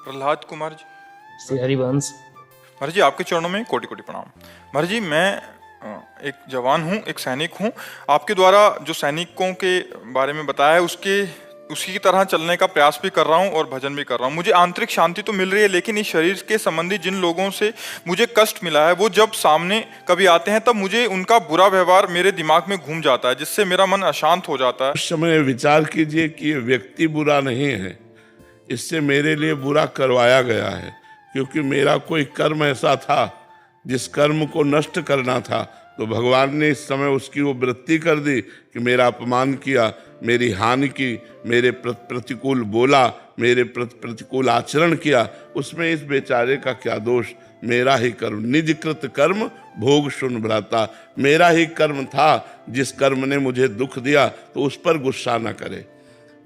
प्रहलाद कुमार जी। श्री हरिवंश। महाराज जी आपके चरणों में कोटि कोटि प्रणाम। महाराज जी मैं एक जवान हूँ, एक सैनिक हूँ। आपके द्वारा जो सैनिकों के बारे में बताया है उसी की तरह चलने का प्रयास भी कर रहा हूँ और भजन भी कर रहा हूँ। मुझे आंतरिक शांति तो मिल रही है, लेकिन इस शरीर के संबंधी जिन लोगों से मुझे कष्ट मिला है वो जब सामने कभी आते हैं तब मुझे उनका बुरा व्यवहार मेरे दिमाग में घूम जाता है, जिससे मेरा मन अशांत हो जाता है। उस समय विचार कीजिए कि ये व्यक्ति बुरा नहीं है, इससे मेरे लिए बुरा करवाया गया है, क्योंकि मेरा कोई कर्म ऐसा था जिस कर्म को नष्ट करना था। तो भगवान ने इस समय उसकी वो वृत्ति कर दी कि मेरा अपमान किया, मेरी हानि की, मेरे प्रतिकूल बोला, मेरे प्रतिकूल आचरण किया। उसमें इस बेचारे का क्या दोष? मेरा ही कर्म, निजकृत कर्म भोग सुन भ्राता। मेरा ही कर्म था जिस कर्म ने मुझे दुख दिया, तो उस पर गुस्सा न करे।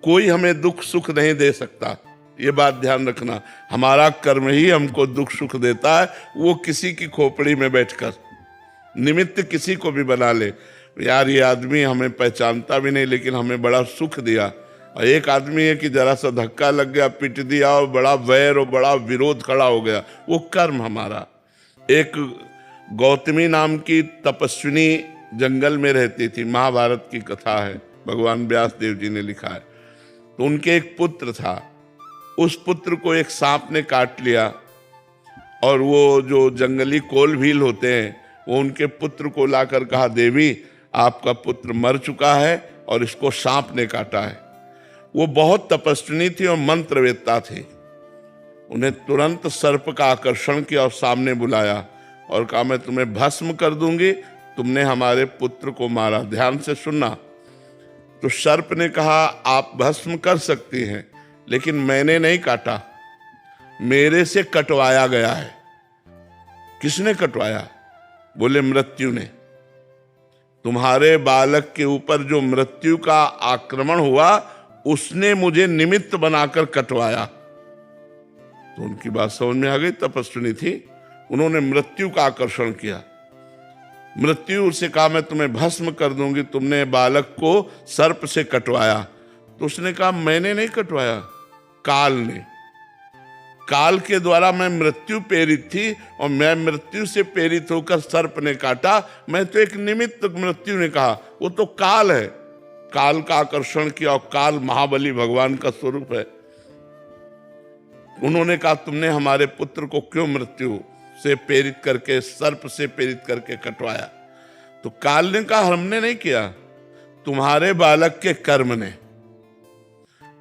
कोई हमें दुख सुख नहीं दे सकता, ये बात ध्यान रखना। हमारा कर्म ही हमको दुख सुख देता है। वो किसी की खोपड़ी में बैठकर निमित्त किसी को भी बना ले, यार ये आदमी हमें पहचानता भी नहीं लेकिन हमें बड़ा सुख दिया। और एक आदमी है कि जरा सा धक्का लग गया, पिट दिया और बड़ा वैर और बड़ा विरोध खड़ा हो गया, वो कर्म हमारा। एक गौतमी नाम की तपस्विनी जंगल में रहती थी, महाभारत की कथा है, भगवान व्यास देव जी ने लिखा है। तो उनके एक पुत्र था, उस पुत्र को एक सांप ने काट लिया और वो जो जंगली कोल भील होते हैं वो उनके पुत्र को लाकर कहा, देवी आपका पुत्र मर चुका है और इसको सांप ने काटा है। वो बहुत तपस्विनी थी और मंत्रवेत्ता थी। उन्हें तुरंत सर्प का आकर्षण किया और सामने बुलाया और कहा, मैं तुम्हें भस्म कर दूंगी, तुमने हमारे पुत्र को मारा। ध्यान से सुनना। तो सर्प ने कहा, आप भस्म कर सकती हैं, लेकिन मैंने नहीं काटा, मेरे से कटवाया गया है। किसने कटवाया? बोले मृत्यु ने। तुम्हारे बालक के ऊपर जो मृत्यु का आक्रमण हुआ उसने मुझे निमित्त बनाकर कटवाया। तो उनकी बात समझ में आ गई, तपस्विनी थी, उन्होंने मृत्यु का आकर्षण किया। मृत्यु से कहा, मैं तुम्हें भस्म कर दूंगी, तुमने बालक को सर्प से कटवाया। तो उसने कहा, मैंने नहीं कटवाया, काल ने। काल के द्वारा मैं मृत्यु प्रेरित थी और मैं मृत्यु से प्रेरित होकर सर्प ने काटा। मैं तो एक निमित्त, मृत्यु ने कहा, वो तो काल है। काल का आकर्षण किया और काल महाबली भगवान का स्वरूप है। उन्होंने कहा, तुमने हमारे पुत्र को क्यों मृत्यु से प्रेरित करके, सर्प से प्रेरित करके कटवाया? तो काल ने कहा, हमने नहीं किया, तुम्हारे बालक के कर्म ने।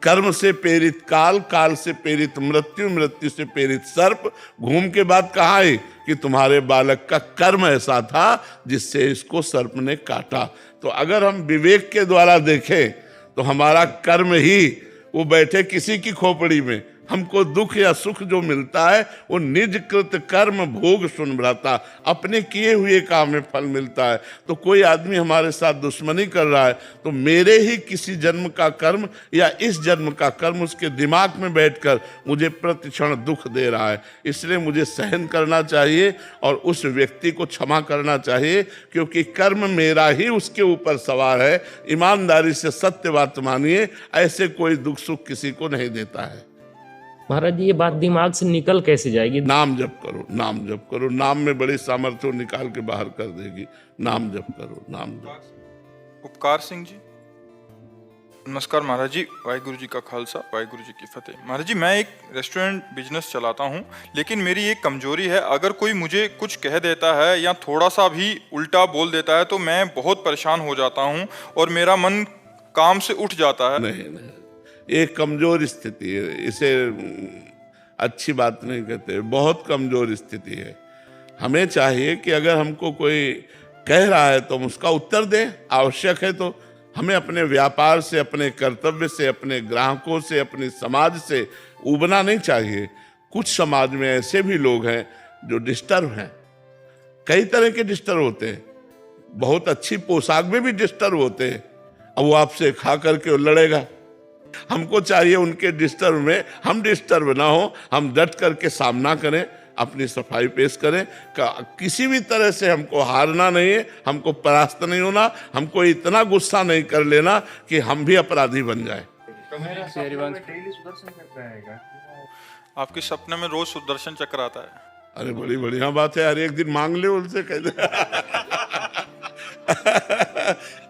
कर्म से प्रेरित काल, काल से प्रेरित मृत्यु, मृत्यु से प्रेरित सर्प। घूम के बाद कहा है कि तुम्हारे बालक का कर्म ऐसा था जिससे इसको सर्प ने काटा। तो अगर हम विवेक के द्वारा देखें तो हमारा कर्म ही, वो बैठे किसी की खोपड़ी में, हमको दुख या सुख जो मिलता है वो निजकृत कर्म भोग सुन भ्राता, अपने किए हुए काम में फल मिलता है। तो कोई आदमी हमारे साथ दुश्मनी कर रहा है तो मेरे ही किसी जन्म का कर्म या इस जन्म का कर्म उसके दिमाग में बैठकर मुझे प्रतिक्षण दुख दे रहा है। इसलिए मुझे सहन करना चाहिए और उस व्यक्ति को क्षमा करना चाहिए, क्योंकि कर्म मेरा ही उसके ऊपर सवार है। ईमानदारी से सत्य बात मानिए, ऐसे कोई दुख सुख किसी को नहीं देता है। महाराज जी ये बात दिमाग से निकल कैसे जाएगी? नाम जप करो, नाम जप करो, नाम में बड़ी सामर्थ्य निकाल के बाहर कर देगी। नाम जप करो, नाम जप। उपकार सिंह जी, नमस्कार महाराज जी। वाहिगुरु जी का खालसा, वाहिगुरु जी की फतेह। महाराज जी मैं एक रेस्टोरेंट बिजनेस चलाता हूँ, लेकिन मेरी एक कमजोरी है, अगर कोई मुझे कुछ कह देता है या थोड़ा सा भी उल्टा बोल देता है तो मैं बहुत परेशान हो जाता हूँ और मेरा मन काम से उठ जाता है। नहीं, एक कमजोर स्थिति है, इसे अच्छी बात नहीं कहते, बहुत कमजोर स्थिति है। हमें चाहिए कि अगर हमको कोई कह रहा है तो हम उसका उत्तर दें, आवश्यक है तो। हमें अपने व्यापार से, अपने कर्तव्य से, अपने ग्राहकों से, अपने समाज से उबना नहीं चाहिए। कुछ समाज में ऐसे भी लोग हैं जो डिस्टर्ब हैं, कई तरह के डिस्टर्ब होते हैं, बहुत अच्छी पोशाक में भी डिस्टर्ब होते हैं। अब वो आपसे खा करके लड़ेगा। हमको चाहिए उनके डिस्टर्ब में हम डिस्टर्ब ना हो, हम डट करके सामना करें, अपनी सफाई पेश करें। किसी भी तरह से हमको हारना नहीं है, हमको परास्त नहीं होना, हमको इतना गुस्सा नहीं कर लेना कि हम भी अपराधी बन जाए। आपके सपने में रोज सुदर्शन चक्र आता है। अरे बड़ी बढ़िया बात है यार, एक दिन मांग ले उनसे, कह दे।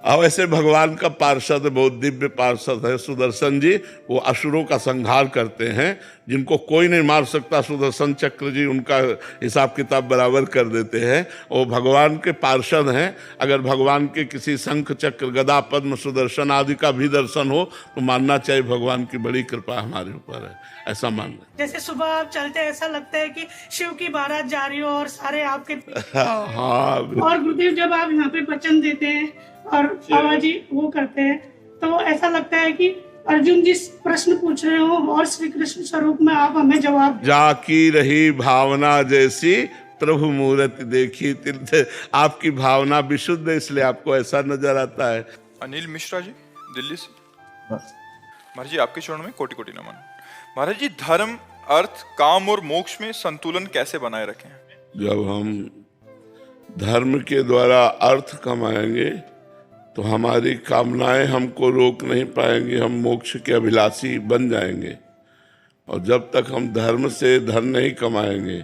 अब ऐसे भगवान का पार्षद, बहुत दिव्य पार्षद है सुदर्शन जी। वो असुरों का संहार करते हैं, जिनको कोई नहीं मार सकता। सुदर्शन चक्र जी उनका हिसाब किताब बराबर कर देते हैं। वो भगवान के पार्षद हैं। अगर भगवान के किसी शंख चक्र गदा पद्म सुदर्शन आदि का भी दर्शन हो तो मानना चाहिए भगवान की बड़ी कृपा हमारे ऊपर है, ऐसा मानना। जैसे सुबह आप चलते हैं, ऐसा लगता है कि शिव की बारात जा रही हो और सारे आपके। हाँ, और गुरुदेव जब आप यहाँ पे वचन देते हैं और बाबा जी वो करते हैं, तो ऐसा लगता है कि अर्जुन जी प्रश्न पूछ रहे हो और श्री कृष्ण स्वरूप में आप हमें जवाब। जाकी रही भावना जैसी प्रभु मूर्ति देखी तीर्थ। आपकी भावना विशुद्ध है, इसलिए आपको ऐसा नजर आता है। अनिल मिश्रा जी, दिल्ली से। महाराज जी, आपके चरणों में कोटि कोटि नमन। महाराज जी, धर्म, अर्थ, काम और मोक्ष में संतुलन कैसे बनाए रखें? जब हम धर्म के द्वारा अर्थ कमाएंगे तो हमारी कामनाएं हमको रोक नहीं पाएंगी, हम मोक्ष के अभिलाषी बन जाएंगे। और जब तक हम धर्म से धन नहीं कमाएंगे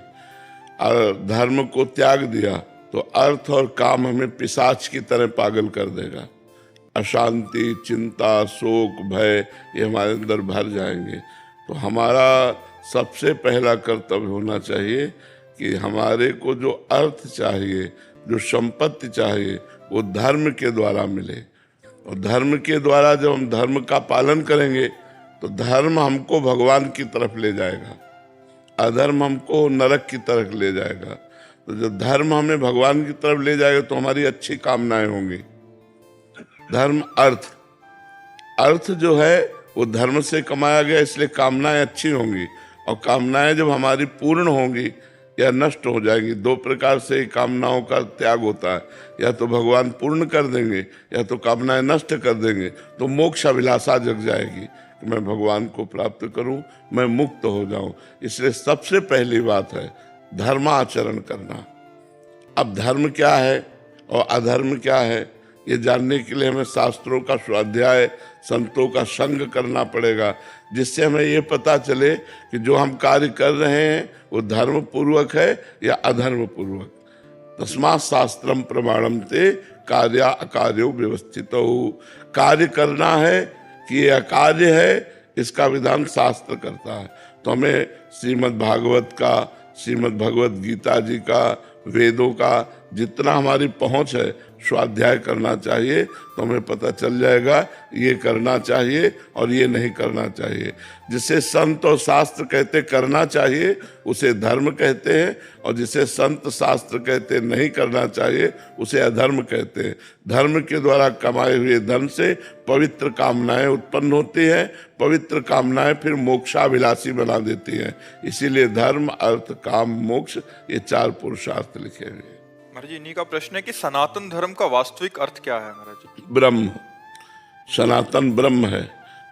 और धर्म को त्याग दिया तो अर्थ और काम हमें पिशाच की तरह पागल कर देगा। अशांति, चिंता, शोक, भय ये हमारे अंदर भर जाएंगे। तो हमारा सबसे पहला कर्तव्य होना चाहिए कि हमारे को जो अर्थ चाहिए, जो संपत्ति चाहिए, वो धर्म के द्वारा मिले। और धर्म के द्वारा जब हम धर्म का पालन करेंगे तो धर्म हमको भगवान की तरफ ले जाएगा, अधर्म हमको नरक की तरफ ले जाएगा। तो जब धर्म हमें भगवान की तरफ ले जाएगा तो हमारी अच्छी कामनाएं होंगी। धर्म, अर्थ जो है वो धर्म से कमाया गया, इसलिए कामनाएं अच्छी होंगी। और कामनाएं जब हमारी पूर्ण होंगी या नष्ट हो जाएंगी, दो प्रकार से कामनाओं का त्याग होता है। या तो भगवान पूर्ण कर देंगे या तो कामनाएं नष्ट कर देंगे। तो मोक्ष अभिलाषा जग जाएगी कि मैं भगवान को प्राप्त करूं, मैं मुक्त हो जाऊं। इसलिए सबसे पहली बात है धर्माचरण करना। अब धर्म क्या है और अधर्म क्या है ये जानने के लिए हमें शास्त्रों का स्वाध्याय, संतों का संग करना पड़ेगा, जिससे हमें ये पता चले कि जो हम कार्य कर रहे हैं वो धर्म पूर्वक है या अधर्म पूर्वक। तस्मात् शास्त्रम प्रमाणम ते कार्या अकार्यो व्यवस्थित हो। कार्य करना है कि ये अकार्य है, इसका विधान शास्त्र करता है। तो हमें श्रीमद् भागवत का, श्रीमद् भगवत गीता जी का, वेदों का जितना हमारी पहुंच है स्वाध्याय करना चाहिए। तो हमें पता चल जाएगा ये करना चाहिए और ये नहीं करना चाहिए। जिसे संत और शास्त्र कहते करना चाहिए उसे धर्म कहते हैं, और जिसे संत शास्त्र कहते नहीं करना चाहिए उसे अधर्म कहते हैं। धर्म के द्वारा कमाए हुए धन से पवित्र कामनाएं उत्पन्न होती हैं, पवित्र कामनाएं फिर मोक्षाभिलाषी बना देती हैं। इसीलिए धर्म, अर्थ, काम, मोक्ष ये 4 पुरुषार्थ लिखे हुए हैं। महाराज जी, इन्हीं का प्रश्न है कि सनातन धर्म का वास्तविक अर्थ क्या है? महाराज जी, ब्रह्म, सनातन ब्रह्म है,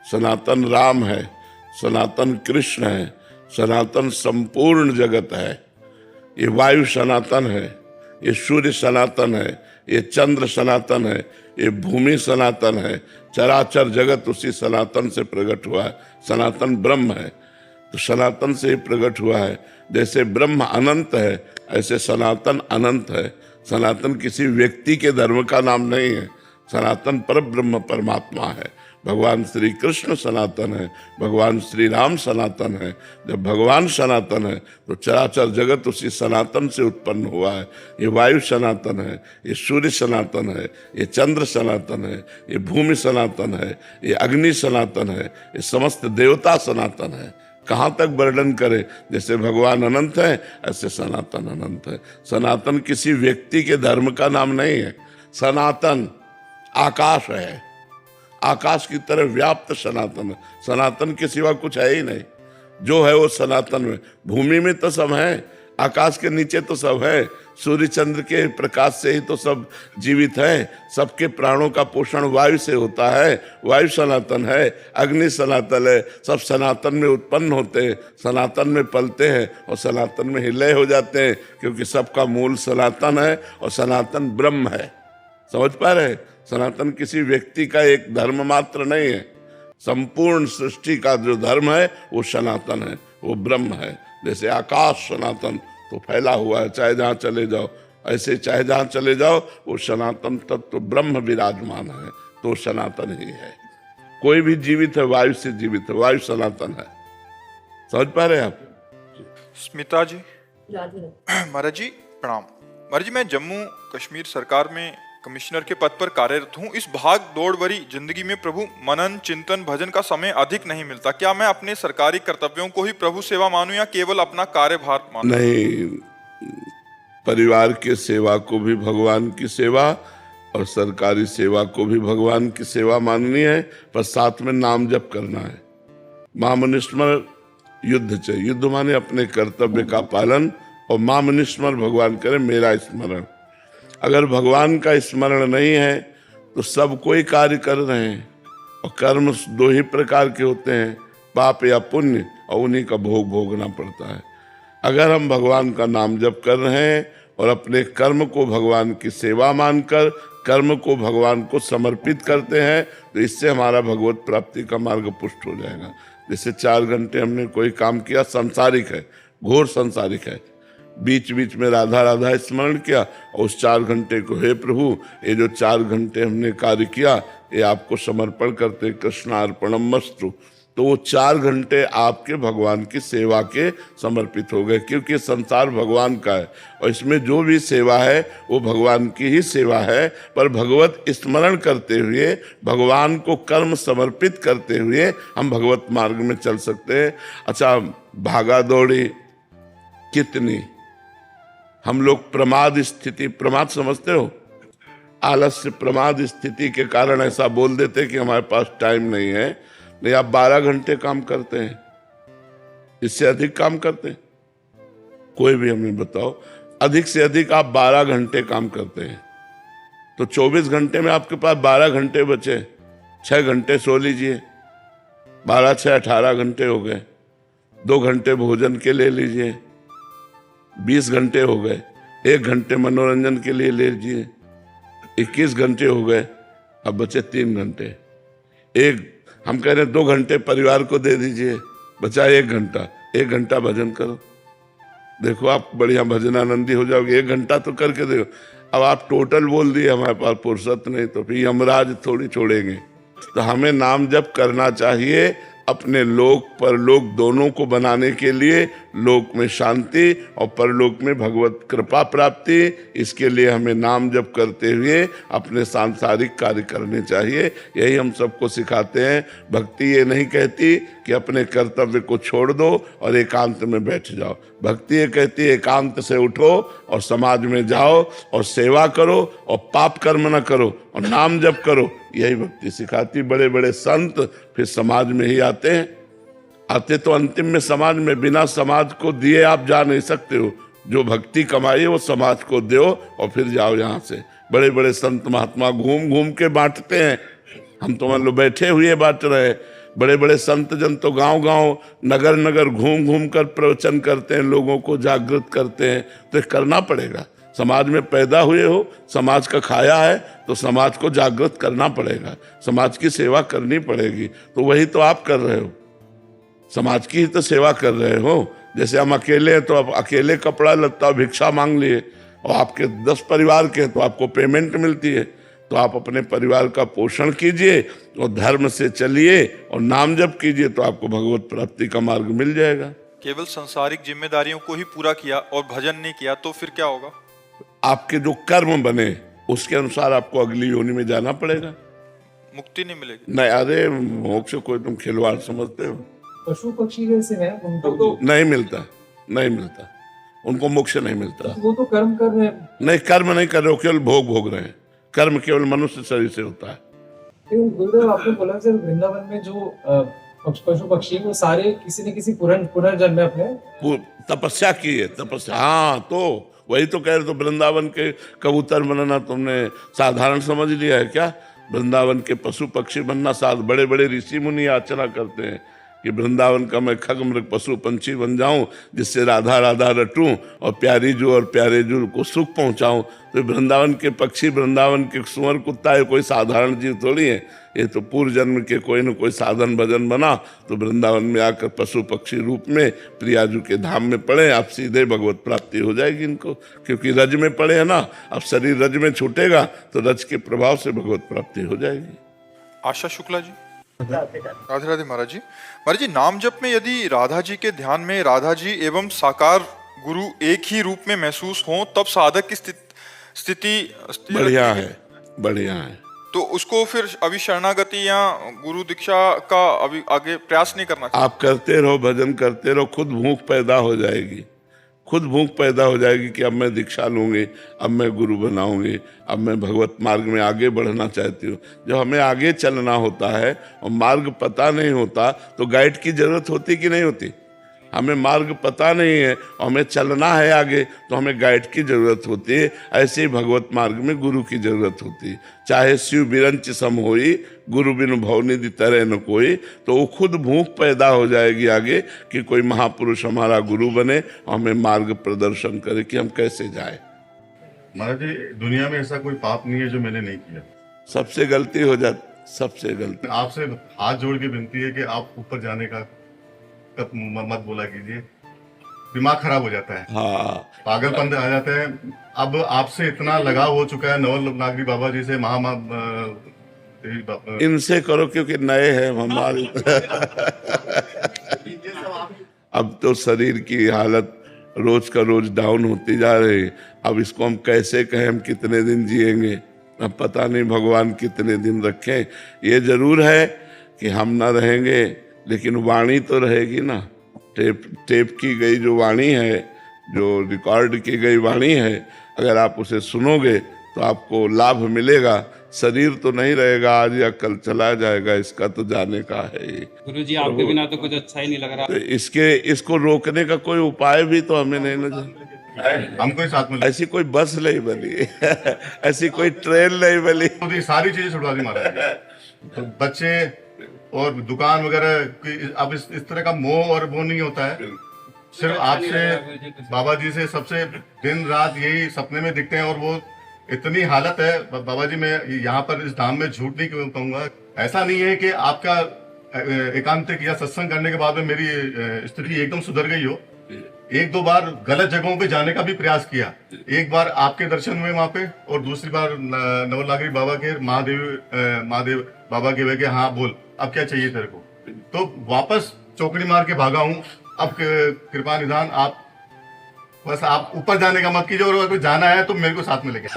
सनातन राम है, सनातन कृष्ण है, सनातन संपूर्ण जगत है। ये वायु सनातन है, ये सूर्य सनातन है, ये चंद्र सनातन है, ये भूमि सनातन है। चराचर जगत उसी सनातन से प्रकट हुआ है। सनातन ब्रह्म है तो सनातन से ही प्रकट हुआ है। जैसे ब्रह्म अनंत है ऐसे सनातन अनंत है। सनातन किसी व्यक्ति के धर्म का नाम नहीं है। सनातन परब्रह्म परमात्मा है। भगवान श्री कृष्ण सनातन है, भगवान श्री राम सनातन है। जब भगवान सनातन है तो चराचर जगत उसी सनातन से उत्पन्न हुआ है। ये वायु सनातन है, ये सूर्य सनातन है, ये चंद्र सनातन है, ये भूमि सनातन है, ये अग्नि सनातन है, ये समस्त देवता सनातन है। कहाँ तक वर्णन करें? जैसे भगवान अनंत है ऐसे सनातन अनंत है। सनातन किसी व्यक्ति के धर्म का नाम नहीं है। सनातन आकाश है, आकाश की तरह व्याप्त सनातन है। सनातन के सिवा कुछ है ही नहीं। जो है वो सनातन में। भूमि में तो सब है, आकाश के नीचे तो सब है। सूर्य चंद्र के प्रकाश से ही तो सब जीवित है। सबके प्राणों का पोषण वायु से होता है। वायु सनातन है, अग्नि सनातन है। सब सनातन में उत्पन्न होते हैं, सनातन में पलते हैं और सनातन में ही लय हो जाते हैं, क्योंकि सबका मूल सनातन है और सनातन ब्रह्म है। समझ पा रहे? सनातन किसी व्यक्ति का एक धर्म मात्र नहीं है। संपूर्ण सृष्टि का जो धर्म है वो सनातन है। वो ब्रह्म है। जैसे आकाश सनातन तो फैला हुआ है, चाहे जहाँ चले जाओ, ऐसे चाहे जहाँ चले जाओ वो सनातन तत्व ब्रह्म विराजमान है, तो सनातन ही है। कोई भी जीवित है वायु से जीवित है, वायु सनातन है। समझ पा रहे हैं आप? स्मिता जी। महाराज जी प्रणाम। महाराज जी, मैं जम्मू कश्मीर सरकार में कमिश्नर के पद पर कार्यरत हूँ। इस भाग दौड़ भरी जिंदगी में प्रभु मनन चिंतन भजन का समय अधिक नहीं मिलता। क्या मैं अपने सरकारी कर्तव्यों को ही प्रभु सेवा मानूं या केवल अपना कार्यभार मानूं? नहीं, परिवार के सेवा को भी भगवान की सेवा और सरकारी सेवा को भी भगवान की सेवा माननी है, पर साथ में नाम जप करना है। मामनिस्मर युद्ध चाहिए, युद्ध माने अपने कर्तव्य का पालन, और मामनिस्मर भगवान करे मेरा स्मरण। अगर भगवान का स्मरण नहीं है तो सब कोई कार्य कर रहे हैं, और कर्म दो ही प्रकार के होते हैं, पाप या पुण्य, और उन्हीं का भोग भोगना पड़ता है। अगर हम भगवान का नाम जप कर रहे हैं और अपने कर्म को भगवान की सेवा मानकर कर्म को भगवान को समर्पित करते हैं, तो इससे हमारा भगवत प्राप्ति का मार्ग पुष्ट हो जाएगा। जैसे 4 घंटे हमने कोई काम किया, सांसारिक है, घोर सांसारिक है, बीच बीच में राधा राधा स्मरण किया, और उस 4 घंटे को, हे प्रभु ये जो 4 घंटे हमने कार्य किया ये आपको समर्पण करते, कृष्णार्पणमस्तु, तो वो 4 घंटे आपके भगवान की सेवा के समर्पित हो गए। क्योंकि संसार भगवान का है और इसमें जो भी सेवा है वो भगवान की ही सेवा है, पर भगवत स्मरण करते हुए, भगवान को कर्म समर्पित करते हुए हम भगवत मार्ग में चल सकते हैं। अच्छा, भागा दौड़ी कितनी, हम लोग प्रमाद स्थिति, प्रमाद समझते हो, आलस्य प्रमाद स्थिति के कारण ऐसा बोल देते कि हमारे पास टाइम नहीं है। नहीं, आप 12 घंटे काम करते हैं, इससे अधिक काम करते हैं? कोई भी हमें बताओ, अधिक से अधिक आप 12 घंटे काम करते हैं, तो 24 घंटे में आपके पास 12 घंटे बचे, 6 घंटे सो लीजिए, 12 6 18 घंटे हो गए। 2 घंटे भोजन के ले लीजिए, 20 घंटे हो गए। 1 घंटे मनोरंजन के लिए ले लीजिए, 21 घंटे हो गए। अब बचे 3 घंटे। हम कह रहे हैं 2 घंटे परिवार को दे दीजिए, बचा 1 घंटा। 1 घंटा भजन करो, देखो आप बढ़िया भजनानंदी हो जाओगे। 1 घंटा तो करके देखो। अब आप टोटल बोल दिए हमारे पास फुर्सत नहीं, तो फिर यमराज थोड़ी छोड़ेंगे। तो हमें नाम जप करना चाहिए अपने लोक परलोक दोनों को बनाने के लिए, लोक में शांति और परलोक में भगवत कृपा प्राप्ति। इसके लिए हमें नाम जप करते हुए अपने सांसारिक कार्य करने चाहिए। यही हम सबको सिखाते हैं। भक्ति ये नहीं कहती कि अपने कर्तव्य को छोड़ दो और एकांत में बैठ जाओ। भक्ति ये कहती है एकांत से उठो और समाज में जाओ और सेवा करो और पाप कर्म न करो और नाम जप करो। यही भक्ति सिखाती। बड़े बड़े संत फिर समाज में ही आते हैं, आते तो अंतिम में समाज में। बिना समाज को दिए आप जा नहीं सकते हो। जो भक्ति कमाई वो समाज को दो और फिर जाओ यहाँ से। बड़े बड़े संत महात्मा घूम घूम के बांटते हैं, हम तो मान लो बैठे हुए बांट रहे हैं। बड़े बड़े संत जन तो गांव गांव नगर नगर घूम घूम कर प्रवचन करते हैं, लोगों को जागृत करते हैं। तो ये करना पड़ेगा। समाज में पैदा हुए हो, समाज का खाया है, तो समाज को जागृत करना पड़ेगा, समाज की सेवा करनी पड़ेगी। तो वही तो आप कर रहे हो, समाज की ही तो सेवा कर रहे हो। जैसे हम अकेले हैं तो आप अकेले कपड़ा लत्ता भिक्षा मांग लिए, और आपके 10 परिवार के तो आपको पेमेंट मिलती है। तो आप अपने परिवार का पोषण कीजिए और धर्म से चलिए और नाम जप कीजिए, तो आपको भगवत प्राप्ति का मार्ग मिल जाएगा। केवल सांसारिक जिम्मेदारियों को ही पूरा किया और भजन नहीं किया तो फिर क्या होगा? आपके जो कर्म बने उसके अनुसार आपको अगली योनि में जाना पड़ेगा, मुक्ति नहीं मिलेगी। नहीं, अरे मोक्ष कोई तुम खिलवाड़ समझते हो? पशु पक्षी जैसे हैं उनको तो नहीं मिलता, नहीं मिलता, उनको मोक्ष नहीं मिलता। वो तो कर्म कर रहे हैं। नहीं, कर्म नहीं कर रहे हो, केवल भोग भोग रहे हैं। कर्म केवल मनुष्य शरीर से होता है। गुरुदेव आपने बोला सर वृंदावन में जो पशु पक्षी वो सारे किसी न किसी पुनर्जन्म में अपने तपस्या की है, तपस्या। हाँ, तो वही तो कह रहे। तो वृंदावन के कबूतर बनना तुमने साधारण समझ लिया है क्या? वृंदावन के पशु पक्षी बनना बड़े बड़े ऋषि मुनि याचना करते हैं कि वृंदावन का मैं खग मृग पशु पंछी बन जाऊं, जिससे राधा राधा रटूं और प्यारी जू और प्यारे जू को सुख पहुंचाऊं। तो वृंदावन के पक्षी, वृंदावन के सुअर कुत्ता ये कोई साधारण जीव थोड़ी है, ये तो पूर्व जन्म के कोई न कोई साधन भजन बना तो वृंदावन में आकर पशु पक्षी रूप में प्रियाजू के धाम में पड़े, आप सीधे भगवत प्राप्ति हो जाएगी इनको, क्योंकि रज में पड़े है ना। अब शरीर रज में छूटेगा तो रज के प्रभाव से भगवत प्राप्ति हो जाएगी। आशा शुक्ला जी। राधे राधे महाराज जी। महाराज जी, नाम जप में यदि राधा जी के ध्यान में राधा जी एवं साकार गुरु एक ही रूप में महसूस हो, तब साधक की स्थिति बढ़िया है, बढ़िया है। तो उसको फिर अभी शरणागति या गुरु दीक्षा का अभी आगे प्रयास नहीं करना चाहिए। आप करते रहो, भजन करते रहो, खुद भूख पैदा हो जाएगी, खुद भूख पैदा हो जाएगी कि अब मैं दीक्षा लूंगी, अब मैं गुरु बनाऊंगी, अब मैं भगवत मार्ग में आगे बढ़ना चाहती हूँ। जब हमें आगे चलना होता है और मार्ग पता नहीं होता तो गाइड की जरूरत होती कि नहीं होती? हमें मार्ग पता नहीं है और हमें चलना है आगे तो हमें गाइड की जरूरत होती है। ऐसे ही भगवत मार्ग में गुरु की जरूरत होती है। चाहे शिव बिरंच सम होई, गुरु बिनु भवनिधि तरह न कोई, तो वो खुद भूख पैदा हो जाएगी आगे कि कोई महापुरुष हमारा गुरु बने और हमें मार्ग प्रदर्शन करे कि हम कैसे जाए। महाराज जी, दुनिया में ऐसा कोई पाप नहीं है जो मैंने नहीं किया। सबसे गलती हो जाती, सबसे गलती। आपसे हाथ जोड़ के विनती है कि आप ऊपर जाने का मत बोला कीजिए, दिमाग खराब हो जाता है, हाँ, पागलपन आ जाता है। अब आपसे इतना लगाव हो चुका है नवल नागरी बाबा जी से, इनसे करो क्योंकि नए हैं हमारे। अब तो शरीर की हालत रोज का रोज डाउन होती जा रही। अब इसको हम कैसे कहें हम कितने दिन जिएंगे, अब पता नहीं भगवान कितने दिन रखें। ये जरूर है कि हम ना रहेंगे लेकिन वाणी तो रहेगी ना। टेप की गई जो वाणी है, जो रिकॉर्ड की गई वाणी है, अगर आप उसे सुनोगे तो आपको लाभ मिलेगा। शरीर तो नहीं रहेगा, आज या कल चला जाएगा, इसका तो जाने का है ही। गुरुजी, आपके बिना तो कुछ अच्छा ही नहीं लग रहा। तो इसको रोकने का कोई उपाय भी तो हमें नहीं नजर। हमको साथ में ऐसी कोई बस नहीं बनी, ऐसी कोई ट्रेन नहीं बनी। तो सारी चीजें छुड़वा दी महाराज। तो बच्चे और दुकान वगैरह, अब इस तरह का मोह और वो नहीं होता है। सिर्फ आपसे, बाबा जी से सबसे दिन रात यही सपने में दिखते हैं। और वो इतनी हालत है बाबा जी, मैं यहाँ पर इस धाम में झूठ नहीं कहूँगा। ऐसा नहीं है कि आपका एकांतिक या सत्संग करने के बाद में मेरी स्थिति एकदम सुधर गई हो। एक दो बार गलत जगहों पे जाने का भी प्रयास किया। एक बार आपके दर्शन हुए वहां पे, और दूसरी बार नवल नागरी बाबा के महादेव बाबा के वे, हाँ बोल अब क्या चाहिए तेरे को। तो वापस चौकड़ी मार के भागा हूँ। अब कृपा निधान, आप बस आप ऊपर जाने का मत कीजिए, और अगर जाना है तो मेरे को साथ में लेके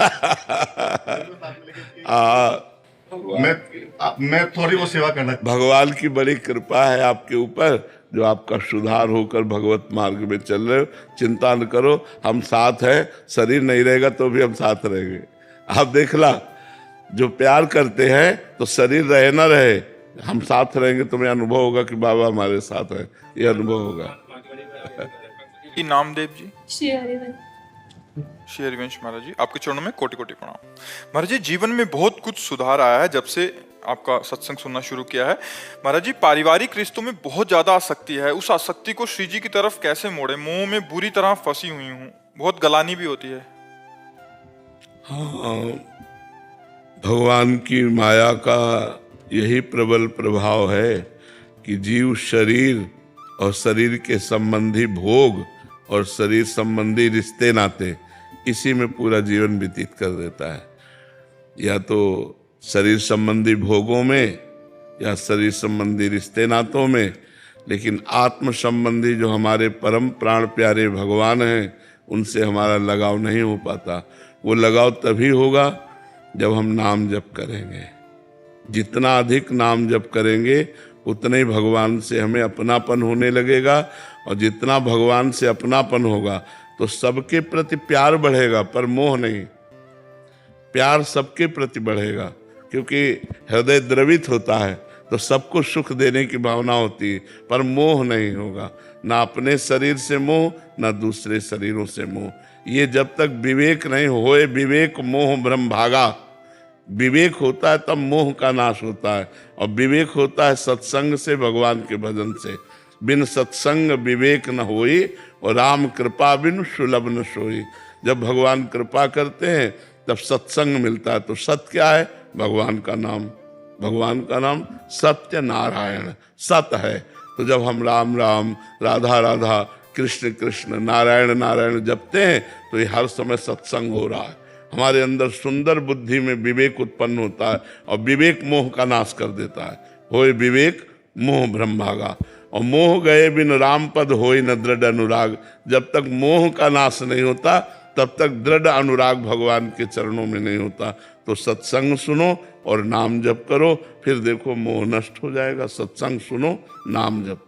मैं थोड़ी वो सेवा करना। भगवान की बड़ी कृपा है आपके ऊपर, जो आपका सुधार होकर भगवत मार्ग में चल रहे हो। चिंता न करो, हम साथ हैं। शरीर नहीं रहेगा तो भी हम साथ रहेंगे। आप देखला, जो प्यार करते हैं तो शरीर रहे ना रहे, हम साथ रहेंगे, तुम्हें अनुभव होगा कि बाबा हमारे साथ है। ये अनुभव होगा। नामदेव जी। श्री हरिवंश। श्री हरिवंश महाराज जी, आपके चरणों में कोटि कोटि प्रणाम। महाराज जी, जीवन में बहुत कुछ सुधार आया है जब से आपका सत्संग सुनना शुरू किया है। महाराज जी, पारिवारिक रिश्तों में बहुत ज्यादा आसक्ति है। उस आसक्ति को श्री जी की तरफ कैसे मोड़े? मोह में बुरी तरह फंसी हुई हूँ, बहुत गलानी भी होती है। हाँ, भगवान की माया का यही प्रबल प्रभाव है कि जीव शरीर और शरीर के संबंधी भोग और शरीर संबंधी रिश्ते नाते, इसी में पूरा जीवन व्यतीत कर देता है। या तो शरीर संबंधी भोगों में या शरीर संबंधी रिश्ते नातों में, लेकिन आत्म संबंधी जो हमारे परम प्राण प्यारे भगवान हैं, उनसे हमारा लगाव नहीं हो पाता। वो लगाव तभी होगा जब हम नाम जप करेंगे। जितना अधिक नाम जप करेंगे उतने ही भगवान से हमें अपनापन होने लगेगा, और जितना भगवान से अपनापन होगा तो सबके प्रति प्यार बढ़ेगा, पर मोह नहीं। प्यार सबके प्रति बढ़ेगा, क्योंकि हृदय द्रवित होता है तो सबको सुख देने की भावना होती है, पर मोह नहीं होगा। ना अपने शरीर से मोह, ना दूसरे शरीरों से मोह। ये जब तक विवेक नहीं होए, विवेक मोह भ्रम भागा, विवेक होता है तब मोह का नाश होता है, और विवेक होता है सत्संग से, भगवान के भजन से। बिन सत्संग विवेक न होई, और राम कृपा बिन सुलभ न सोई। जब भगवान कृपा करते हैं तब सत्संग मिलता है। तो सत्य क्या है? भगवान का नाम। भगवान का नाम सत्य नारायण, सत है। तो जब हम राम राम, राधा राधा, कृष्ण कृष्ण, नारायण नारायण जपते हैं तो ये हर समय सत्संग हो रहा है। हमारे अंदर सुंदर बुद्धि में विवेक उत्पन्न होता है, और विवेक मोह का नाश कर देता है। होए विवेक मोह भ्रम भागा, और मोह गए बिन राम पद होए न दृढ़ अनुराग। जब तक मोह का नाश नहीं होता तब तक दृढ़ अनुराग भगवान के चरणों में नहीं होता। तो सत्संग सुनो और नाम जप करो, फिर देखो मोह नष्ट हो जाएगा। सत्संग सुनो, नाम जप।